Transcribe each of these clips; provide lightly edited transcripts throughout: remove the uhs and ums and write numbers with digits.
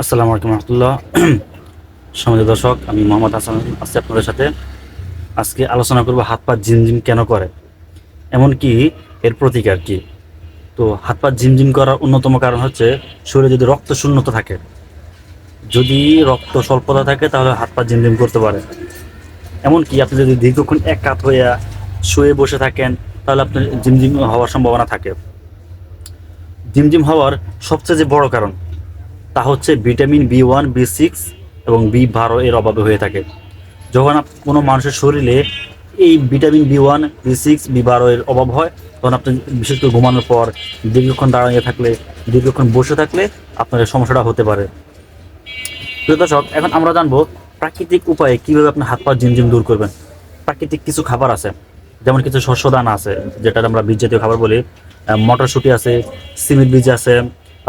আসসালামু আলাইকুম রহমতুল্লাহ। সমাজের দর্শক, আমি মোহাম্মদ হাসান আছি আপনাদের সাথে। আজকে আলোচনা করব হাত পা ঝিমঝিম কেন করে, এমনকি এর প্রতিকার কি। তো হাত পা ঝিমঝিম করার অন্যতম কারণ হচ্ছে শরীরে যদি রক্ত শূন্যতা থাকে, যদি রক্ত স্বল্পতা থাকে তাহলে হাত পা ঝিমঝিম করতে পারে। এমনকি আপনি যদি দীর্ঘক্ষণ এক কাত হইয়া শুয়ে বসে থাকেন তাহলে আপনার ঝিমঝিম হওয়ার সম্ভাবনা থাকে। ঝিমঝিম হওয়ার সবচেয়ে যে বড় কারণ তা হচ্ছে ভিটামিন B1 B6 এবং B12 এর অভাবে হয়ে থাকে। যখন কোনো মানুষের শরীরে এই ভিটামিন B1 B6 B12 এর অভাব হয়, তখন আপনি বিশেষ করে ঘুমানোর পর দীর্ঘক্ষণ দাঁড়িয়ে থাকলে, দীর্ঘক্ষণ বসে থাকলে আপনার এই সমস্যাটা হতে পারে। প্রিয় দর্শক, এখন আমরা জানবো প্রাকৃতিক উপায়ে কীভাবে আপনি হাত পা ঝিমঝিম দূর করবেন। প্রাকৃতিক কিছু খাবার আছে, যেমন কিছু শস্য দানা আছে, যেটা আমরা বীজ জাতীয় খাবার বলি। মটরশুঁটি আছে, সিমের বীজ আছে,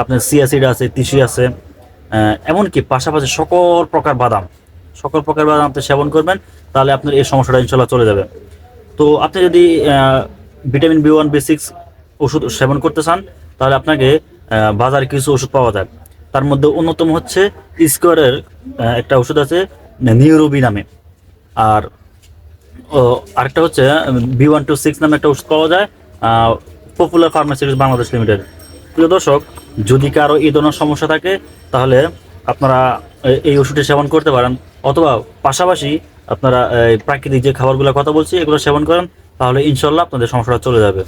আপনার চিয়া সিড আছে, তিসি আছে, এমনকি পাশাপাশি সকল প্রকার বাদাম আপনি সেবন করবেন, তাহলে আপনার এই সমস্যাটা ইনশাল্লাহ চলে যাবে। তো আপনি যদি ভিটামিন B1 B6 ওষুধ সেবন করতে চান, তাহলে আপনাকে বাজারে কিছু ওষুধ পাওয়া যায়। তার মধ্যে অন্যতম হচ্ছে স্কোয়ারের একটা ওষুধ আছে নিউরোবি নামে। আর আরেকটা হচ্ছে B126 নামে একটা ওষুধ পাওয়া যায় পপুলার ফার্মাসিউটিক্যালস বাংলাদেশ লিমিটেড। প্রিয় দর্শক, যদি কারো এই ধরনের সমস্যা থাকে তাহলে আপনারা এই ওষুধটি সেবন করতে পারেন, অথবা পাশাপাশি আপনারা প্রাকৃতিক যে খাবারগুলোর কথা বলছি এগুলো সেবন করেন, তাহলে ইনশাল্লাহ আপনাদের সমস্যাটা চলে যাবে।